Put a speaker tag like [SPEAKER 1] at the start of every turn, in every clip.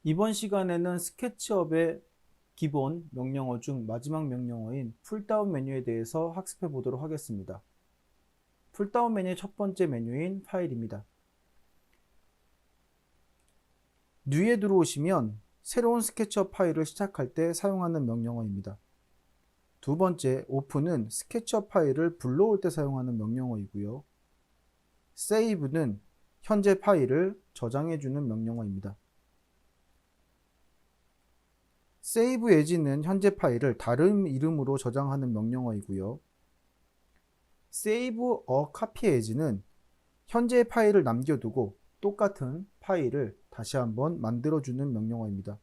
[SPEAKER 1] 이번 시간에는 스케치업의 기본 명령어 중 마지막 명령어인 풀다운 메뉴에 대해서 학습해 보도록 하겠습니다. 풀다운 메뉴의 첫 번째 메뉴인 파일입니다. 뉴에 들어오시면 새로운 스케치업 파일을 시작할 때 사용하는 명령어입니다. 두 번째, 오픈은 스케치업 파일을 불러올 때 사용하는 명령어이고요. 세이브는 현재 파일을 저장해주는 명령어입니다. Save as는 현재 파일을 다른 이름으로 저장하는 명령어이고요. Save a copy as는 현재 파일을 남겨두고 똑같은 파일을 다시 한번 만들어주는 명령어입니다.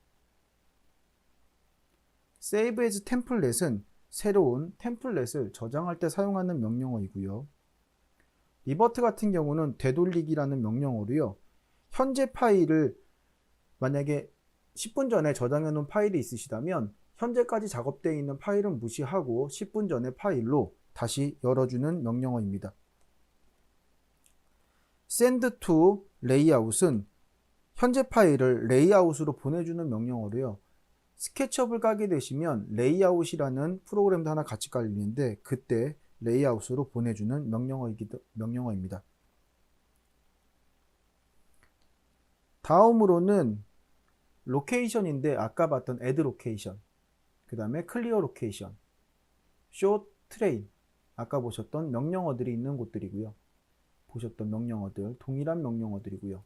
[SPEAKER 1] Save as template은 새로운 템플릿을 저장할 때 사용하는 명령어이고요. 리버트 같은 경우는 되돌리기라는 명령어로요. 현재 파일을 만약에 10분 전에 저장해 놓은 파일이 있으시다면 현재까지 작업되어 있는 파일은 무시하고 10분 전의 파일로 다시 열어주는 명령어입니다. send to layout은 현재 파일을 레이아웃으로 보내주는 명령어로요. 스케치업을 까게 되시면 레이아웃이라는 프로그램도 하나 같이 깔리는데 그때 레이아웃으로 보내주는 명령어입니다. 다음으로는 로케이션인데 아까 봤던 add 로케이션, 그 다음에 클리어 로케이션, 쇼 트레인, 아까 보셨던 명령어들이 있는 곳들이고요. 보셨던 명령어들, 동일한 명령어들이고요.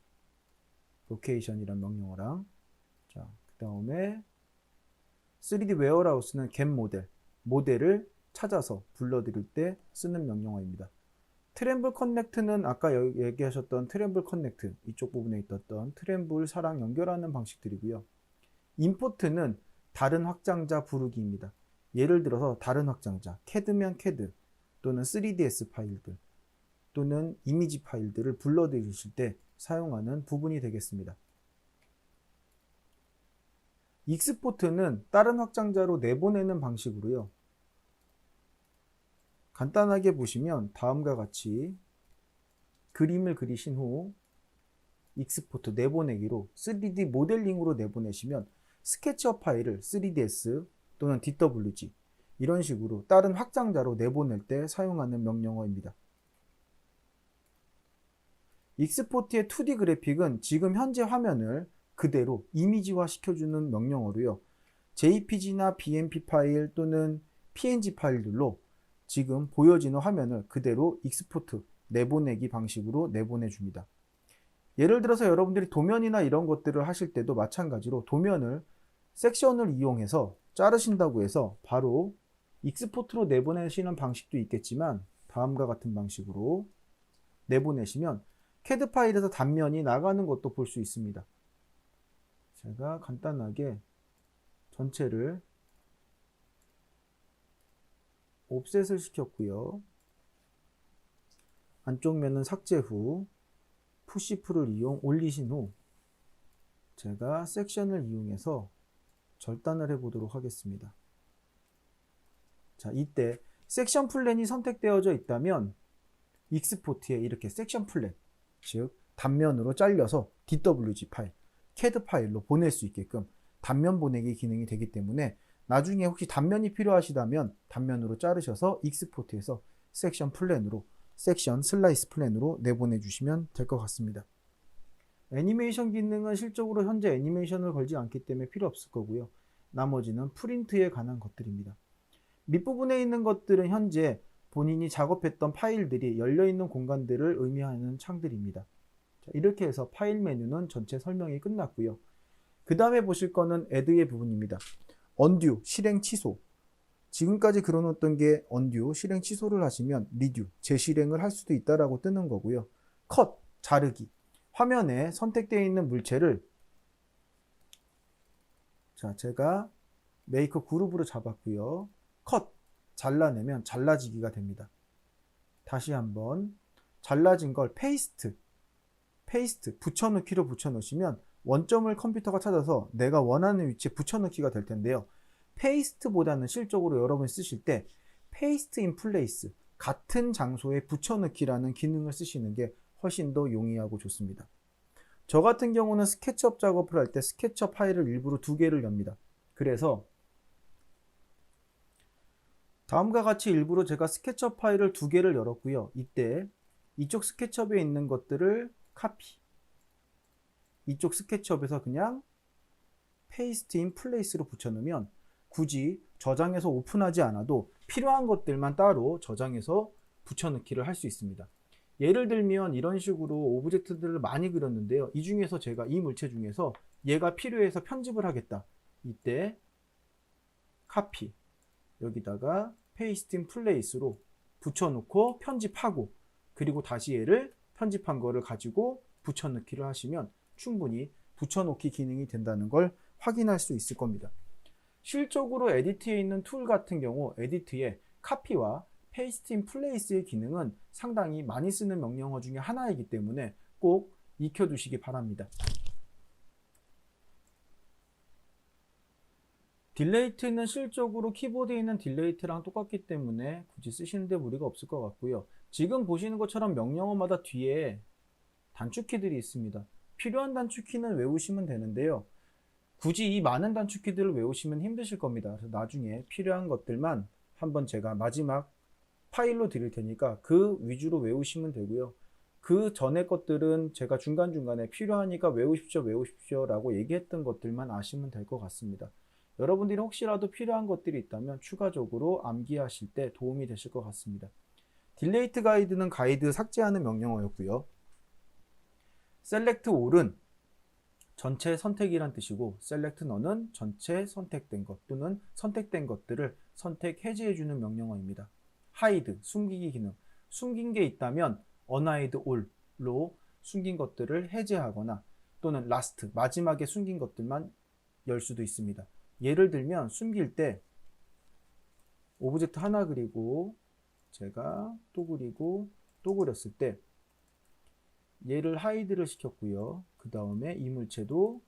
[SPEAKER 1] 로케이션이란 명령어랑, 자, 그 다음에 3D 웨어하우스는 get 모델을 찾아서 불러드릴 때 쓰는 명령어입니다. 트램블 커넥트는 아까 얘기하셨던 트램블 커넥트, 이쪽 부분에 있었던 트램블 사랑 연결하는 방식들이고요. 임포트는 다른 확장자 부르기입니다. 예를 들어서 다른 확장자, CAD면 CAD 또는 3ds 파일들 또는 이미지 파일들을 불러들이실 때 사용하는 부분이 되겠습니다. 익스포트는 다른 확장자로 내보내는 방식으로요. 간단하게 보시면 다음과 같이 그림을 그리신 후 익스포트 내보내기로 3D 모델링으로 내보내시면 스케치업 파일을 3ds 또는 DWG 이런 식으로 다른 확장자로 내보낼 때 사용하는 명령어입니다. 익스포트의 2D 그래픽은 지금 현재 화면을 그대로 이미지화 시켜주는 명령어로요. JPG나 BMP 파일 또는 PNG 파일들로 지금 보여지는 화면을 그대로 익스포트 내보내기 방식으로 내보내줍니다. 예를 들어서 여러분들이 도면이나 이런 것들을 하실 때도 마찬가지로 도면을 섹션을 이용해서 자르신다고 해서 바로 익스포트로 내보내시는 방식도 있겠지만 다음과 같은 방식으로 내보내시면 CAD 파일에서 단면이 나가는 것도 볼 수 있습니다. 제가 간단하게 전체를 옵셋을 시켰고요. 안쪽 면은 삭제 후 푸시프를 올리신 후 제가 섹션을 이용해서 절단을 해 보도록 하겠습니다. 자, 이때 섹션 플랜이 선택되어져 있다면 익스포트에 이렇게 섹션 플랜, 즉 단면으로 잘려서 DWG 파일, CAD 파일로 보낼 수 있게끔 단면 보내기 기능이 되기 때문에 나중에 혹시 단면이 필요하시다면 단면으로 자르셔서 익스포트해서 섹션 플랜으로, 섹션 슬라이스 플랜으로 내보내 주시면 될 것 같습니다. 애니메이션 기능은 실적으로 현재 애니메이션을 걸지 않기 때문에 필요 없을 거고요. 나머지는 프린트에 관한 것들입니다. 밑부분에 있는 것들은 현재 본인이 작업했던 파일들이 열려있는 공간들을 의미하는 창들입니다. 자, 이렇게 해서 파일 메뉴는 전체 설명이 끝났고요. 그 다음에 보실 거는 add의 부분입니다. undo, 실행 취소. 지금까지 그려놓았던 게 undo, 실행 취소를 하시면 redo, 재실행을 할 수도 있다라고 뜨는 거고요. cut, 자르기. 화면에 선택되어 있는 물체를 자, 제가 메이커 그룹으로 잡았고요. cut, 잘라내면 잘라지기가 됩니다. 다시 한번 잘라진 걸 페이스트, 붙여넣기로 붙여넣으시면 원점을 컴퓨터가 찾아서 내가 원하는 위치에 붙여넣기가 될 텐데요. 페이스트보다는 실적으로 여러분이 쓰실 때 페이스트 인 플레이스, 같은 장소에 붙여넣기라는 기능을 쓰시는 게 훨씬 더 용이하고 좋습니다. 저 같은 경우는 스케치업 작업을 할 때 스케치업 파일을 일부러 2개를 엽니다. 그래서 다음과 같이 일부러 제가 스케치업 파일을 2개를 열었고요. 이때 이쪽 스케치업에 있는 것들을 카피, 이쪽 스케치업에서 그냥 페이스트 인 플레이스로 붙여놓으면 굳이 저장해서 오픈하지 않아도 필요한 것들만 따로 저장해서 붙여넣기를 할 수 있습니다. 예를 들면 이런 식으로 오브젝트들을 많이 그렸는데요. 이 중에서 제가 이 물체 중에서 얘가 필요해서 편집을 하겠다. 이때 카피, 여기다가 페이스트 인 플레이스로 붙여놓고 편집하고, 그리고 다시 얘를 편집한 거를 가지고 붙여넣기를 하시면 충분히 붙여놓기 기능이 된다는 걸 확인할 수 있을 겁니다. 실적으로 에디트에 있는 툴 같은 경우 에디트의 카피와 페이스트 인 플레이스의 기능은 상당히 많이 쓰는 명령어 중에 하나이기 때문에 꼭 익혀두시기 바랍니다. 딜레이트는 실적으로 키보드에 있는 딜레이트랑 똑같기 때문에 굳이 쓰시는데 무리가 없을 것 같고요. 지금 보시는 것처럼 명령어마다 뒤에 단축키들이 있습니다. 필요한 단축키는 외우시면 되는데요. 굳이 이 많은 단축키들을 외우시면 힘드실 겁니다. 그래서 나중에 필요한 것들만 한번 제가 마지막 파일로 드릴 테니까 그 위주로 외우시면 되고요. 그 전에 것들은 제가 중간중간에 필요하니까 외우십시오 라고 얘기했던 것들만 아시면 될 것 같습니다. 여러분들이 혹시라도 필요한 것들이 있다면 추가적으로 암기하실 때 도움이 되실 것 같습니다. 딜레이트 가이드는 가이드 삭제하는 명령어였고요. 셀렉트 올은 전체 선택이란 뜻이고, 셀렉트 너는 전체 선택된 것 또는 선택된 것들을 선택 해제해주는 명령어입니다. 하이드, 숨기기 기능, 숨긴 게 있다면 unhide all로 숨긴 것들을 해제하거나, 또는 last, 마지막에 숨긴 것들만 열 수도 있습니다. 예를 들면 숨길 때 오브젝트 하나 그리고 제가 또 그리고 또 그렸을 때 얘를 하이드를 시켰고요. 그 다음에 이 물체도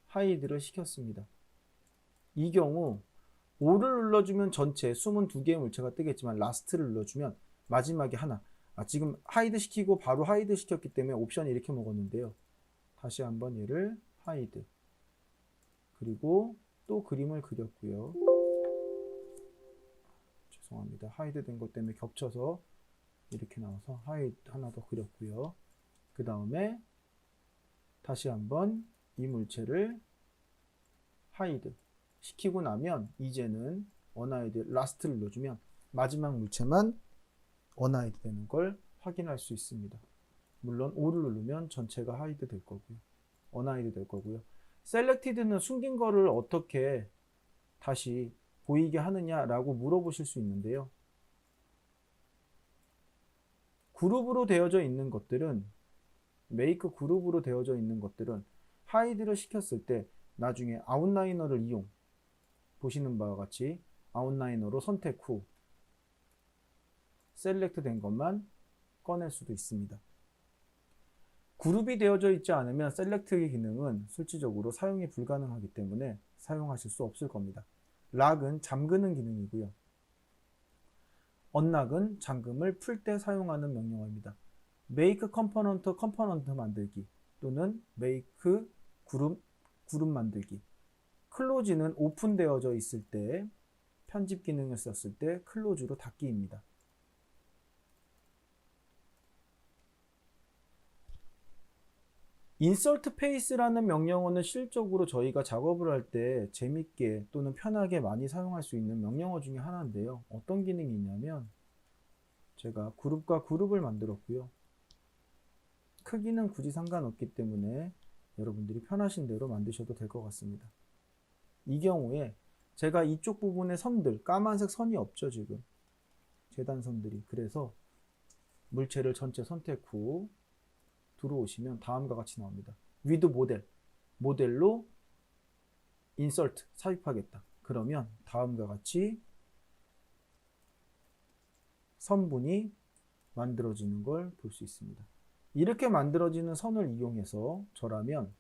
[SPEAKER 1] 하이드를 시켰습니다. 이 경우 5를 눌러주면 전체 숨은 2개의 물체가 뜨겠지만 라스트를 눌러주면 마지막에 하나, 지금 하이드 시키고 바로 하이드 시켰기 때문에 옵션이 이렇게 먹었는데요. 다시 한번 얘를 하이드, 그리고 또 그림을 그렸고요. 죄송합니다. 하이드 된 것 때문에 겹쳐서 이렇게 나와서 하이드 하나 더 그렸고요. 그 다음에 다시 한번 이 물체를 하이드 시키고 나면 이제는 unhide last를 눌러주면 마지막 물체만 unhide 되는 걸 확인할 수 있습니다. 물론 5를 누르면 전체가 하이드 될 거고요. unhide 될 거고요. selected는 숨긴 거를 어떻게 다시 보이게 하느냐라고 물어보실 수 있는데요. 그룹으로 되어져 있는 것들은, make 그룹으로 되어져 있는 것들은 하이드를 시켰을 때 나중에 아웃라이너를 이용, 보시는 바와 같이 아웃라이너로 선택 후 셀렉트 된 것만 꺼낼 수도 있습니다. 그룹이 되어져 있지 않으면 셀렉트의 기능은 실질적으로 사용이 불가능하기 때문에 사용하실 수 없을 겁니다. 락은 잠그는 기능이고요. 언락은 잠금을 풀 때 사용하는 명령어입니다. make 컴포넌트 만들기 또는 make 그룹 만들기. 클로즈는 오픈되어져 있을 때 편집 기능을 썼을 때 클로즈로 닫기입니다. insert paste라는 명령어는 실적으로 저희가 작업을 할 때 재밌게 또는 편하게 많이 사용할 수 있는 명령어 중에 하나인데요. 어떤 기능이 있냐면, 제가 그룹과 그룹을 만들었고요. 크기는 굳이 상관없기 때문에 여러분들이 편하신 대로 만드셔도 될 것 같습니다. 이 경우에 제가 이쪽 부분에 선들, 까만색 선이 없죠, 지금. 재단선들이. 그래서 물체를 전체 선택 후 들어오시면 다음과 같이 나옵니다. with 모델로 insert, 삽입하겠다. 그러면 다음과 같이 선분이 만들어지는 걸 볼 수 있습니다. 이렇게 만들어지는 선을 이용해서 저라면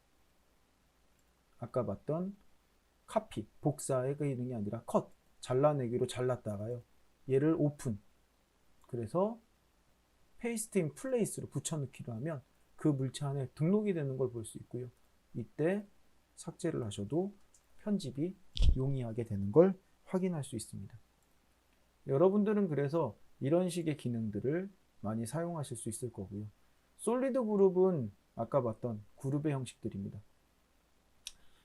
[SPEAKER 1] 아까 봤던 카피, 복사의 기능이 아니라 컷, 잘라내기로 잘랐다가요. 얘를 오픈, 그래서 페이스트 인 플레이스로 붙여넣기로 하면 그 물체 안에 등록이 되는 걸 볼 수 있고요. 이때 삭제를 하셔도 편집이 용이하게 되는 걸 확인할 수 있습니다. 여러분들은 그래서 이런 식의 기능들을 많이 사용하실 수 있을 거고요. 솔리드 그룹은 아까 봤던 그룹의 형식들입니다.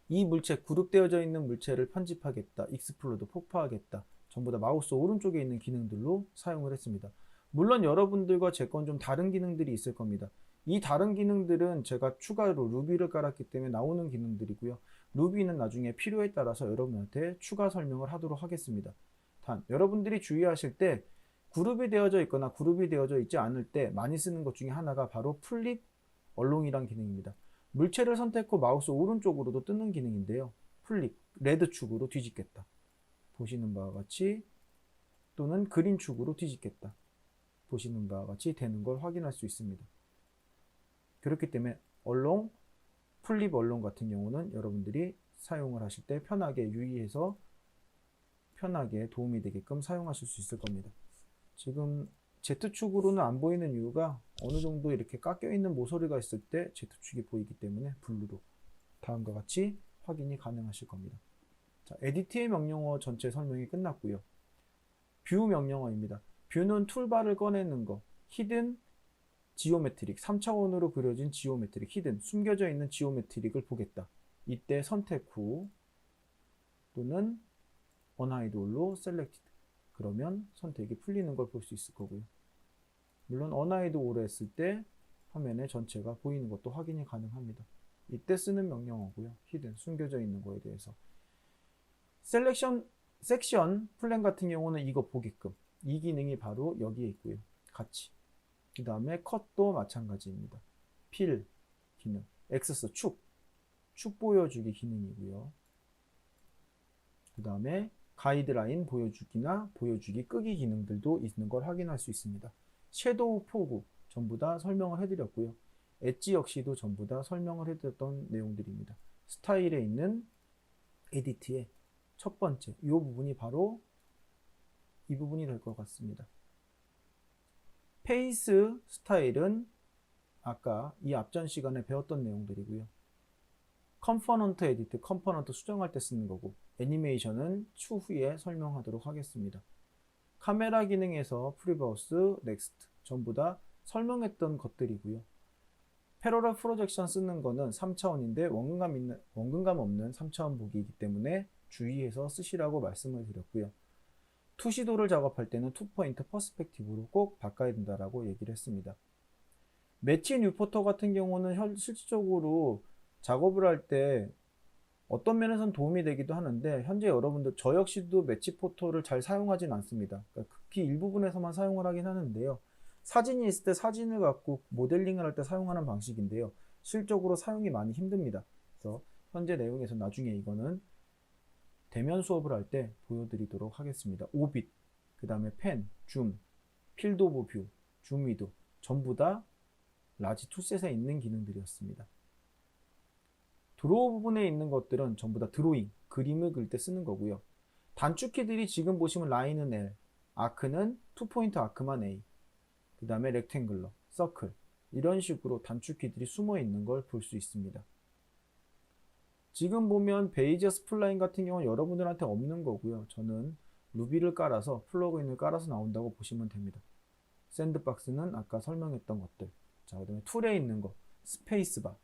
[SPEAKER 1] 이 물체, 그룹되어져 있는 물체를 편집하겠다, 익스플로드, 폭파하겠다, 전부 다 마우스 오른쪽에 있는 기능들로 사용을 했습니다. 물론 여러분들과 제 건 좀 다른 기능들이 있을 겁니다. 이 다른 기능들은 제가 추가로 루비를 깔았기 때문에 나오는 기능들이고요. 루비는 나중에 필요에 따라서 여러분한테 추가 설명을 하도록 하겠습니다. 단, 여러분들이 주의하실 때 그룹이 되어져 있거나 그룹이 되어져 있지 않을 때 많이 쓰는 것 중에 하나가 바로 플립 얼롱이란 기능입니다. 물체를 선택 후 마우스 오른쪽으로도 뜨는 기능인데요. 플립, 레드 축으로 뒤집겠다. 보시는 바와 같이, 또는 그린 축으로 뒤집겠다. 보시는 바와 같이 되는 걸 확인할 수 있습니다. 그렇기 때문에 얼롱, 플립 얼롱 같은 경우는 여러분들이 사용을 하실 때 편하게 유의해서 편하게 도움이 되게끔 사용하실 수 있을 겁니다. 지금 Z축으로는 안 보이는 이유가 어느 정도 이렇게 깎여 있는 모서리가 있을 때 Z축이 보이기 때문에 블루로 다음과 같이 확인이 가능하실 겁니다. 자, 에디트의 명령어 전체 설명이 끝났고요. 뷰 명령어입니다. 뷰는 툴바를 꺼내는 거, 히든 지오메트릭, 3차원으로 그려진 지오메트릭, 히든, 숨겨져 있는 지오메트릭을 보겠다. 이때 선택 후 또는 언하이드 올로 셀렉티드, 그러면 선택이 풀리는 걸 볼 수 있을 거고요. 물론 언하이드 올을 했을 때 화면에 전체가 보이는 것도 확인이 가능합니다. 이때 쓰는 명령어고요. 히든, 숨겨져 있는 거에 대해서. 섹션 플랜 같은 경우는 이거 보게끔, 이 기능이 바로 여기에 있고요. 같이. 그 다음에 컷도 마찬가지입니다. 필 기능, 엑세스 축 보여주기 기능이고요. 그 다음에 가이드라인 보여주기나 보여주기 끄기 기능들도 있는 걸 확인할 수 있습니다. 섀도우 포구 전부 다 설명을 해드렸고요. 엣지 역시도 전부 다 설명을 해드렸던 내용들입니다. 스타일에 있는 에디트의 첫 번째, 이 부분이 바로 이 부분이 될 것 같습니다. 페이스 스타일은 아까 이 앞전 시간에 배웠던 내용들이고요. 컴포넌트 에디트, 컴포넌트 수정할 때 쓰는 거고, 애니메이션은 추후에 설명하도록 하겠습니다. 카메라 기능에서 프리버스, 넥스트 전부 다 설명했던 것들이고요. 패러럴 프로젝션 쓰는 거는 3차원인데 원근감 없는 3차원 보기이기 때문에 주의해서 쓰시라고 말씀을 드렸고요. 투시도를 작업할 때는 투포인트 퍼스펙티브로 꼭 바꿔야 된다라고 얘기를 했습니다. 매치 뉴포터 같은 경우는 실질적으로 작업을 할 때 어떤 면에서는 도움이 되기도 하는데, 현재 여러분들 저 역시도 매치 포토를 잘 사용하진 않습니다. 그러니까 극히 일부분에서만 사용을 하긴 하는데요. 사진이 있을 때 사진을 갖고 모델링을 할 때 사용하는 방식인데요. 실적으로 사용이 많이 힘듭니다. 그래서 현재 내용에서 나중에 이거는 대면 수업을 할 때 보여드리도록 하겠습니다. 오빗, 그 다음에 펜, 줌, 필드 오브 뷰, 줌 위도 전부 다 라지 툴셋에 있는 기능들이었습니다. 드로우 부분에 있는 것들은 전부 다 드로잉, 그림을 그릴 때 쓰는 거고요. 단축키들이 지금 보시면 라인은 L, 아크는 투포인트 아크만 A, 그 다음에 렉탱글러, 서클, 이런 식으로 단축키들이 숨어 있는 걸 볼 수 있습니다. 지금 보면 베이지어 스플라인 같은 경우는 여러분들한테 없는 거고요. 저는 루비를 깔아서, 플러그인을 깔아서 나온다고 보시면 됩니다. 샌드박스는 아까 설명했던 것들, 자, 그 다음에 툴에 있는 거, 스페이스바,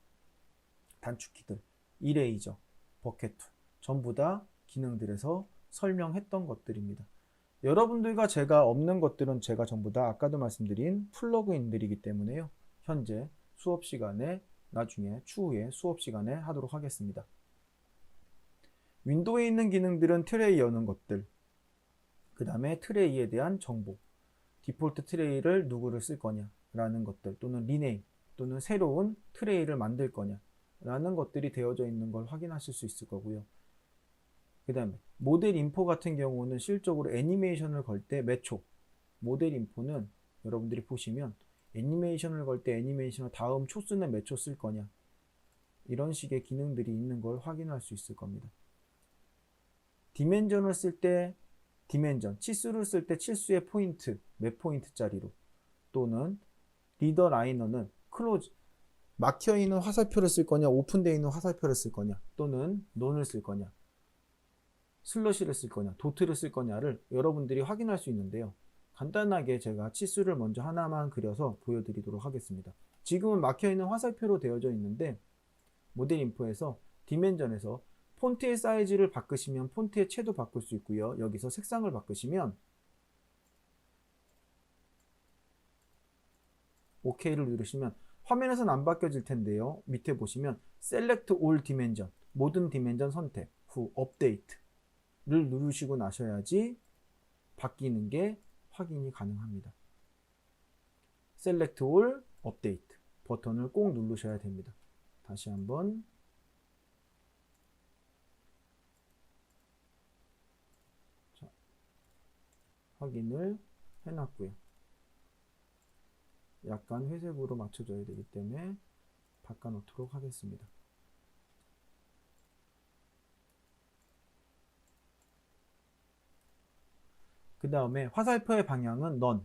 [SPEAKER 1] 단축키들, 이레이저, 버켓 툴, 전부 다 기능들에서 설명했던 것들입니다. 여러분들과 제가 없는 것들은 제가 전부 다 아까도 말씀드린 플러그인들이기 때문에요. 현재 수업 시간에, 나중에 추후에 수업 시간에 하도록 하겠습니다. 윈도우에 있는 기능들은 트레이 여는 것들, 그 다음에 트레이에 대한 정보, 디폴트 트레이를 누구를 쓸 거냐 라는 것들, 또는 리네임, 또는 새로운 트레이를 만들 거냐 라는 것들이 되어져 있는 걸 확인하실 수 있을 거고요. 그 다음에 모델 인포 같은 경우는 실적으로 애니메이션을 걸 때 몇 초, 모델 인포는 여러분들이 보시면 애니메이션을 걸 때 애니메이션을 다음 초수는 몇 초 쓸 거냐, 이런 식의 기능들이 있는 걸 확인할 수 있을 겁니다. 디멘전을 쓸 때 디멘전, 치수를 쓸 때 치수의 포인트, 몇 포인트짜리로, 또는 리더 라이너는 클로즈, 막혀있는 화살표를 쓸 거냐, 오픈되어 있는 화살표를 쓸 거냐, 또는 논을 쓸 거냐, 슬러시를 쓸 거냐, 도트를 쓸 거냐를 여러분들이 확인할 수 있는데요. 간단하게 제가 치수를 먼저 하나만 그려서 보여드리도록 하겠습니다. 지금은 막혀있는 화살표로 되어져 있는데 모델 인포에서 디멘전에서 폰트의 사이즈를 바꾸시면 폰트의 채도 바꿀 수 있고요. 여기서 색상을 바꾸시면 OK를 누르시면 화면에서는 안 바뀌어질 텐데요. 밑에 보시면 Select All Dimension, 모든 디멘전 선택 후 업데이트를 누르시고 나셔야지 바뀌는 게 확인이 가능합니다. Select All Update 버튼을 꼭 누르셔야 됩니다. 다시 한번 확인을 해놨고요. 약간 회색으로 맞춰줘야 되기 때문에 바꿔놓도록 하겠습니다. 그 다음에 화살표의 방향은 none,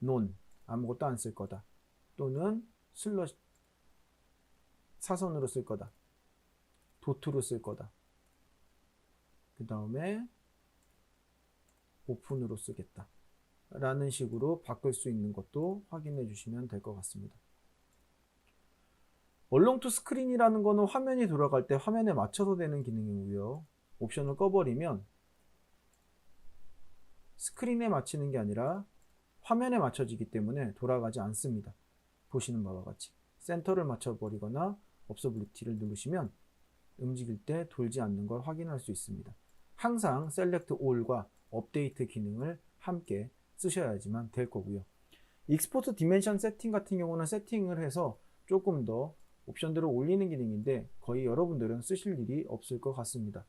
[SPEAKER 1] non, 아무것도 안 쓸 거다. 또는 슬러시, 사선으로 쓸 거다. 도트로 쓸 거다. 그 다음에 오픈으로 쓰겠다. 라는 식으로 바꿀 수 있는 것도 확인해 주시면 될 것 같습니다. 얼롱 투 스크린이라는 거는 화면이 돌아갈 때 화면에 맞춰서 되는 기능이고요. 옵션을 꺼버리면 스크린에 맞추는 게 아니라 화면에 맞춰지기 때문에 돌아가지 않습니다. 보시는 바와 같이 센터를 맞춰버리거나 observability를 누르시면 움직일 때 돌지 않는 걸 확인할 수 있습니다. 항상 Select All과 업데이트 기능을 함께 쓰셔야지만 될 거고요. 익스포트 디멘션 세팅 같은 경우는 세팅을 해서 조금 더 옵션들을 올리는 기능인데 거의 여러분들은 쓰실 일이 없을 것 같습니다.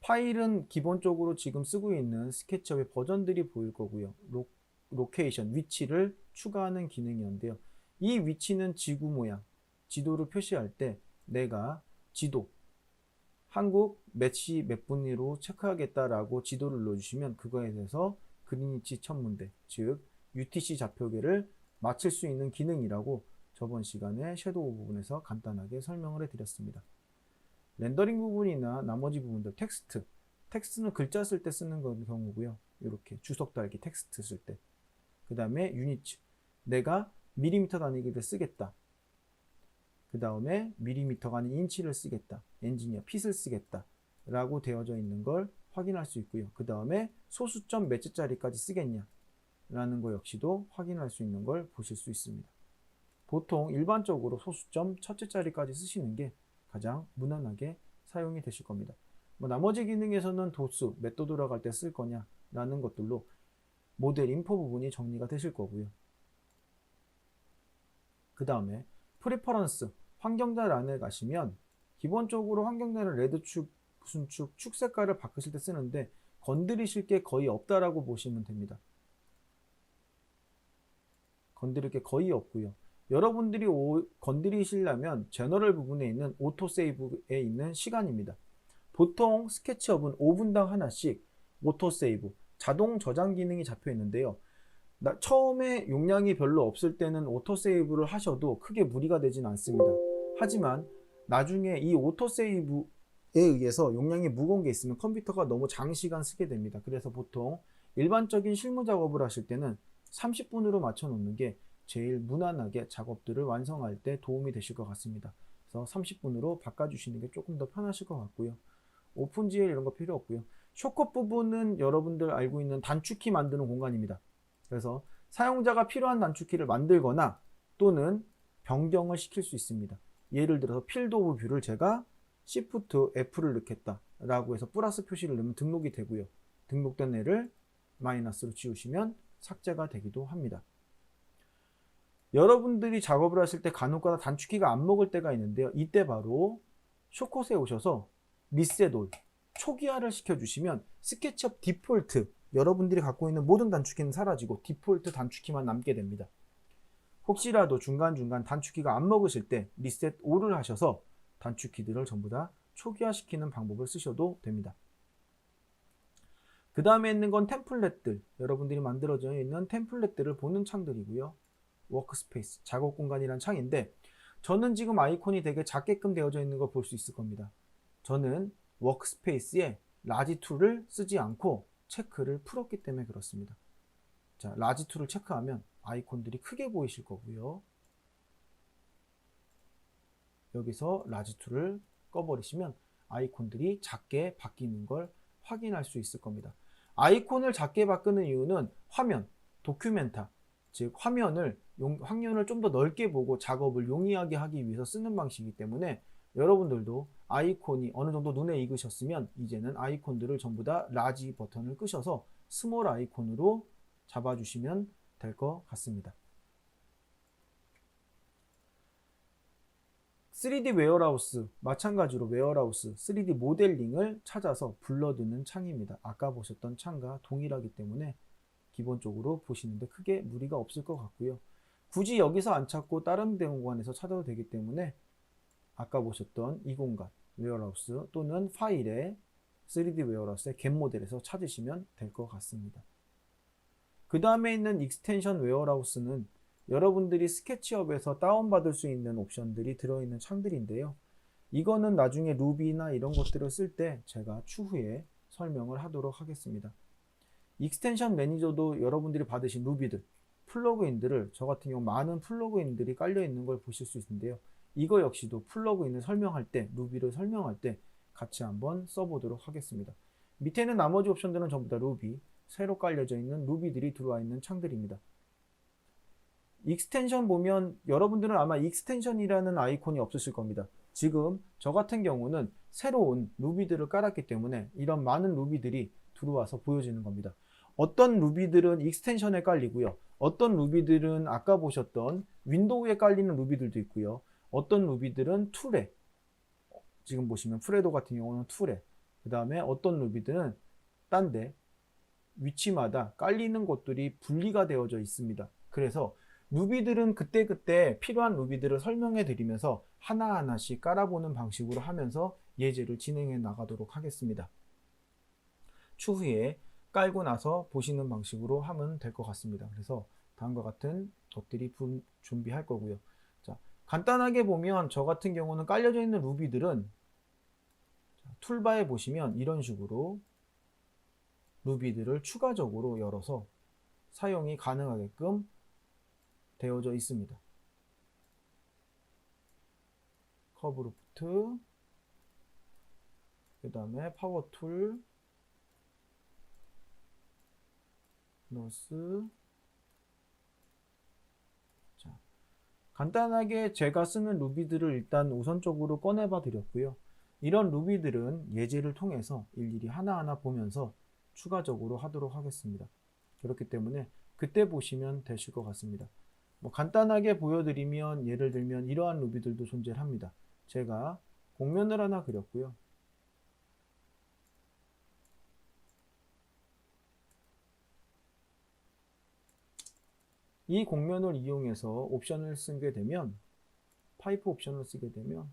[SPEAKER 1] 파일은 기본적으로 지금 쓰고 있는 스케치업의 버전들이 보일 거고요. 로케이션, 위치를 추가하는 기능이었는데요. 이 위치는 지구 모양, 지도를 표시할 때 내가 지도, 한국 몇 시 몇 분으로 체크하겠다라고 지도를 눌러주시면 그거에 대해서 그린위치 천문대, 즉 UTC 좌표계를 맞출 수 있는 기능이라고 저번 시간에 섀도우 부분에서 간단하게 설명을 해드렸습니다. 렌더링 부분이나 나머지 부분들 텍스트는 글자 쓸 때 쓰는 경우고요. 이렇게 주석 달기 텍스트 쓸 때. 그 다음에 유니츠, 내가 밀리미터 단위기를 쓰겠다. 그 다음에 밀리미터가 아닌 인치를 쓰겠다. 엔지니어 핏을 쓰겠다. 라고 되어져 있는 걸 확인할 수 있고요. 그 다음에 소수점 몇 자리까지 쓰겠냐 라는 거 역시도 확인할 수 있는 걸 보실 수 있습니다. 보통 일반적으로 소수점 첫째 자리까지 쓰시는 게 가장 무난하게 사용이 되실 겁니다. 나머지 기능에서는 도수, 몇 도 돌아갈 때 쓸 거냐 라는 것들로 모델 인포 부분이 정리가 되실 거고요. 그 다음에 프리퍼런스, 환경자란에 가시면 기본적으로 환경자는 레드축, 무슨 축 색깔을 바꾸실 때 쓰는데 건드리실 게 거의 없다라고 보시면 됩니다. 건드릴 게 거의 없고요. 여러분들이 건드리시려면 제너럴 부분에 있는 오토 세이브에 있는 시간입니다. 보통 스케치업은 5분당 하나씩 오토 세이브, 자동 저장 기능이 잡혀 있는데요. 처음에 용량이 별로 없을 때는 오토 세이브를 하셔도 크게 무리가 되진 않습니다. 하지만 나중에 이 오토 세이브에 의해서 용량이 무거운 게 있으면 컴퓨터가 너무 장시간 쓰게 됩니다. 그래서 보통 일반적인 실무 작업을 하실 때는 30분으로 맞춰 놓는 게 제일 무난하게 작업들을 완성할 때 도움이 되실 것 같습니다. 그래서 30분으로 바꿔주시는 게 조금 더 편하실 것 같고요. 오픈GL 이런 거 필요 없고요. 쇼컷 부분은 여러분들 알고 있는 단축키 만드는 공간입니다. 그래서 사용자가 필요한 단축키를 만들거나 또는 변경을 시킬 수 있습니다. 예를 들어서 필드 오브 뷰를 제가 Shift F를 넣겠다 라고 해서 플러스 표시를 넣으면 등록이 되고요. 등록된 애를 마이너스로 지우시면 삭제가 되기도 합니다. 여러분들이 작업을 하실 때 간혹가다 단축키가 안 먹을 때가 있는데요. 이때 바로 쇼컷에 오셔서 리셋 올, 초기화를 시켜주시면 스케치업 디폴트, 여러분들이 갖고 있는 모든 단축키는 사라지고 디폴트 단축키만 남게 됩니다. 혹시라도 중간중간 단축키가 안 먹으실 때 리셋 올을 하셔서 단축키들을 전부 다 초기화시키는 방법을 쓰셔도 됩니다. 그 다음에 있는 건 템플릿들, 여러분들이 만들어져 있는 템플릿들을 보는 창들이고요. 워크스페이스, 작업 공간이란 창인데 저는 지금 아이콘이 되게 작게끔 되어져 있는 걸 볼 수 있을 겁니다. 저는 워크스페이스에 라지 툴을 쓰지 않고 체크를 풀었기 때문에 그렇습니다. 자, 라지 툴을 체크하면 아이콘들이 크게 보이실 거고요. 여기서 라지 툴을 꺼버리시면 아이콘들이 작게 바뀌는 걸 확인할 수 있을 겁니다. 아이콘을 작게 바꾸는 이유는 화면, 도큐멘타, 즉 화면을 좀 더 넓게 보고 작업을 용이하게 하기 위해서 쓰는 방식이기 때문에 여러분들도 아이콘이 어느 정도 눈에 익으셨으면 이제는 아이콘들을 전부 다 라지 버튼을 끄셔서 스몰 아이콘으로 잡아주시면 될 것 같습니다. 3D 웨어하우스, 마찬가지로 웨어하우스 3D 모델링을 찾아서 불러드는 창입니다. 아까 보셨던 창과 동일하기 때문에 기본적으로 보시는데 크게 무리가 없을 것 같고요. 굳이 여기서 안 찾고 다른 공간에서 찾아도 되기 때문에 아까 보셨던 이 공간 웨어하우스 또는 파일에 3D 웨어하우스의 겟 모델에서 찾으시면 될 것 같습니다. 그 다음에 있는 익스텐션 웨어하우스는 여러분들이 스케치업에서 다운받을 수 있는 옵션들이 들어있는 창들인데요. 이거는 나중에 루비나 이런 것들을 쓸 때 제가 추후에 설명을 하도록 하겠습니다. 익스텐션 매니저도 여러분들이 받으신 루비들, 플러그인들을 저 같은 경우 많은 플러그인들이 깔려 있는 걸 보실 수 있는데요. 이거 역시도 플러그인을 설명할 때, 루비를 설명할 때 같이 한번 써보도록 하겠습니다. 밑에는 나머지 옵션들은 전부 다 루비, 새로 깔려져 있는 루비들이 들어와 있는 창들입니다. 익스텐션 보면 여러분들은 아마 익스텐션이라는 아이콘이 없으실 겁니다. 지금 저 같은 경우는 새로운 루비들을 깔았기 때문에 이런 많은 루비들이 들어와서 보여지는 겁니다. 어떤 루비들은 익스텐션에 깔리고요. 어떤 루비들은 아까 보셨던 윈도우에 깔리는 루비들도 있고요. 어떤 루비들은 툴에, 지금 보시면 프레도 같은 경우는 툴에, 그 다음에 어떤 루비들은 딴데 위치마다 깔리는 것들이 분리가 되어져 있습니다. 그래서 루비들은 그때그때 필요한 루비들을 설명해 드리면서 하나하나씩 깔아보는 방식으로 하면서 예제를 진행해 나가도록 하겠습니다. 추후에 깔고 나서 보시는 방식으로 하면 될 것 같습니다. 그래서 다음과 같은 것들이 준비할 거고요. 자, 간단하게 보면 저 같은 경우는 깔려져 있는 루비들은 툴바에 보시면 이런 식으로 루비들을 추가적으로 열어서 사용이 가능하게끔 되어져 있습니다. 커브루프트, 그 다음에 파워툴, 노스. 자, 간단하게 제가 쓰는 루비들을 일단 우선적으로 꺼내봐 드렸고요. 이런 루비들은 예제를 통해서 일일이 하나하나 보면서 추가적으로 하도록 하겠습니다. 그렇기 때문에 그때 보시면 되실 것 같습니다. 간단하게 보여드리면 예를 들면 이러한 루비들도 존재합니다. 제가 공면을 하나 그렸고요. 이 공면을 이용해서 옵션을 쓰게 되면 파이프 옵션을 쓰게 되면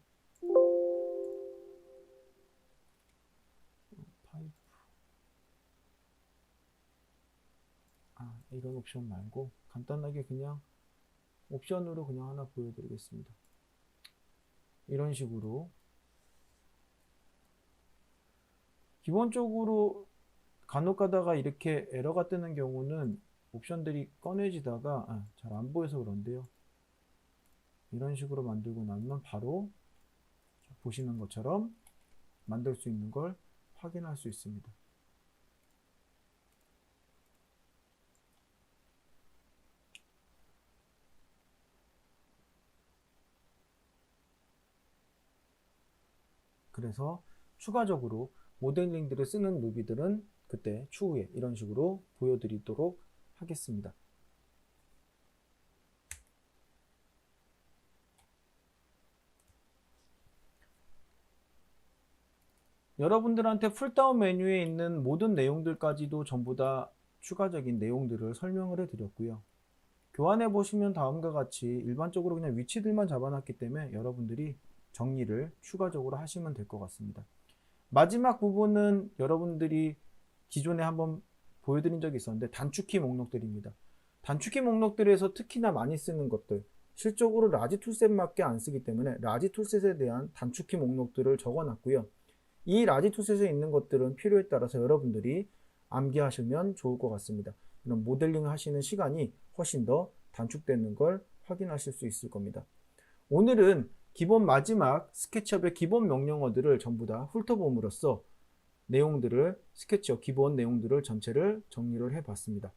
[SPEAKER 1] 이런 옵션 말고 간단하게 그냥 옵션으로 그냥 하나 보여드리겠습니다. 이런 식으로 기본적으로 간혹 가다가 이렇게 에러가 뜨는 경우는 옵션들이 꺼내지다가 잘 안 보여서 그런데요. 이런 식으로 만들고 나면 바로 보시는 것처럼 만들 수 있는 걸 확인할 수 있습니다. 그래서 추가적으로 모델링들을 쓰는 루비들은 그때 추후에 이런 식으로 보여드리도록 하겠습니다. 여러분들한테 풀다운 메뉴에 있는 모든 내용들까지도 전부 다 추가적인 내용들을 설명을 해드렸고요. 교환해 보시면 다음과 같이 일반적으로 그냥 위치들만 잡아놨기 때문에 여러분들이 정리를 추가적으로 하시면 될 것 같습니다. 마지막 부분은 여러분들이 기존에 한번 보여드린 적이 있었는데 단축키 목록들입니다. 단축키 목록들에서 특히나 많이 쓰는 것들, 실적으로 라지 툴셋밖에 안 쓰기 때문에 라지 툴셋에 대한 단축키 목록들을 적어놨고요. 이 라지 툴셋에 있는 것들은 필요에 따라서 여러분들이 암기하시면 좋을 것 같습니다. 그럼 모델링 하시는 시간이 훨씬 더 단축되는 걸 확인하실 수 있을 겁니다. 오늘은 기본 마지막 스케치업의 기본 명령어들을 전부 다 훑어봄으로써 내용들을, 스케치업 기본 내용들을 전체를 정리를 해봤습니다.